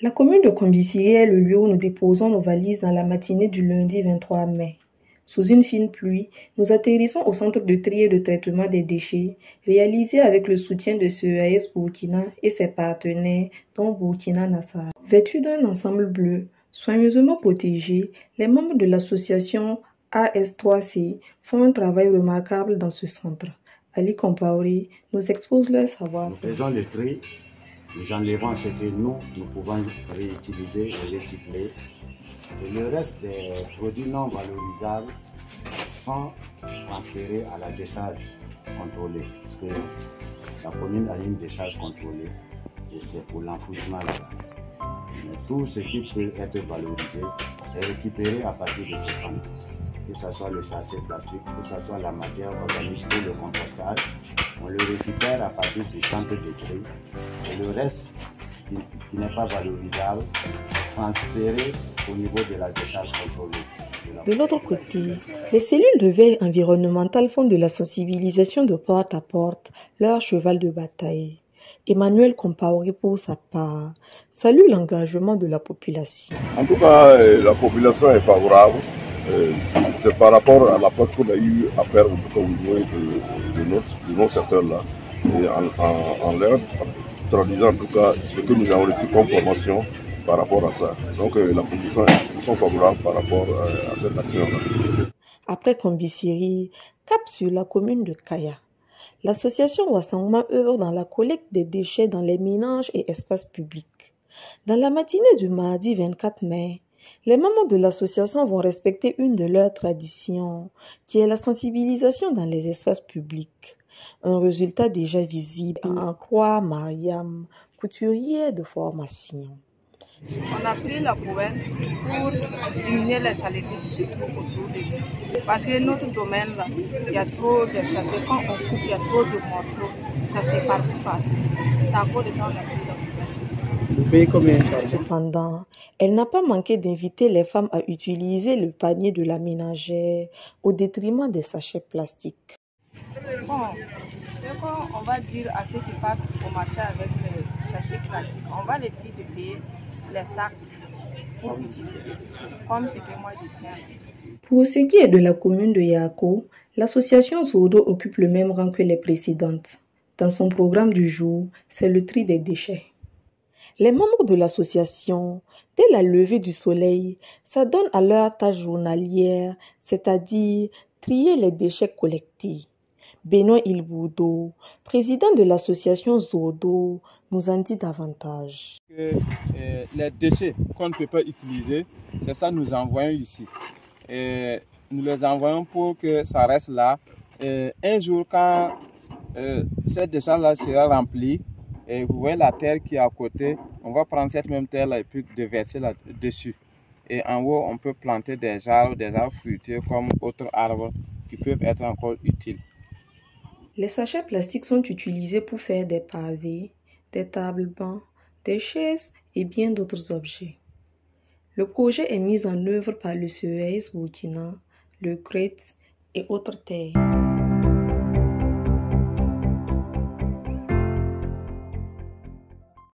La commune de Combisiri est le lieu où nous déposons nos valises dans la matinée du lundi 23 mai. Sous une fine pluie, nous atterrissons au centre de tri et de traitement des déchets, réalisé avec le soutien de CEAS Burkina et ses partenaires, dont Burkina Nassar. Vêtus d'un ensemble bleu, soigneusement protégés, les membres de l'association AS3C font un travail remarquable dans ce centre. Ali Compaoré nous expose leur savoir. Nous faisons le tri. Nous enlevons ce que nous pouvons réutiliser et recycler. Et le reste des produits non valorisables sont transférés à la décharge contrôlée. Parce que la commune a une décharge contrôlée et c'est pour l'enfouissement là-bas. Mais tout ce qui peut être valorisé est récupéré à partir de ce centre. Que ce soit le sachet plastique, que ce soit la matière organique ou le compostage, on le récupère à partir du centre de tri. Et le reste qui n'est pas valorisable, transféré au niveau de la décharge contrôlée. De l'autre côté, les cellules de veille environnementale font de la sensibilisation de porte à porte leur cheval de bataille. Emmanuel Compaoré, pour sa part, salue l'engagement de la population. En tout cas, la population est favorable. C'est par rapport à la place qu'on a eu à faire au niveau de nos secteurs-là. Et en leur traduisant en tout cas ce que nous avons reçu comme formation par rapport à ça. Donc la population est favorable par rapport à cette action-là. Après Combisiri, cap sur la commune de Kaya. L'association Wassangma œuvre dans la collecte des déchets dans les ménages et espaces publics. Dans la matinée du mardi 24 mai, les membres de l'association vont respecter une de leurs traditions, qui est la sensibilisation dans les espaces publics. Un résultat déjà visible en croix Mariam, couturière de formation. On a pris la poubelle pour diminuer les saletés surtout autour de nous. Parce que notre domaine là, il y a trop de sachets. Quand on coupe, il y a trop de morceaux. Ça fait partout. C'est à cause de ça qu'on a pris la poubelle. Vous payez combien? Cependant, elle n'a pas manqué d'inviter les femmes à utiliser le panier de la ménagère au détriment des sachets plastiques. Bon, c'est qu'on va dire à ceux qui partent au marché avec les sachets plastiques, on va les dire de payer les sacs pour utiliser, comme ce que moi je tiens. Pour ce qui est de la commune de Yako, l'association Zodo occupe le même rang que les précédentes. Dans son programme du jour, c'est le tri des déchets. Les membres de l'association, dès la levée du soleil, s'adonnent à leur tâche journalière, c'est-à-dire trier les déchets collectés. Benoît Ilboudo, président de l'association Zodo, nous en dit davantage. Les déchets qu'on ne peut pas utiliser, c'est ça que nous envoyons ici. Nous les envoyons pour que ça reste là. Un jour, quand cette décharge-là sera remplie, et vous voyez la terre qui est à côté, on va prendre cette même terre-là et puis déverser là-dessus. Et en haut, on peut planter des arbres fruitiers comme autres arbres qui peuvent être encore utiles. Les sachets plastiques sont utilisés pour faire des pavés, des tables-bancs, des chaises et bien d'autres objets. Le projet est mis en œuvre par le CEAS Burkina, le GRET et autres terres.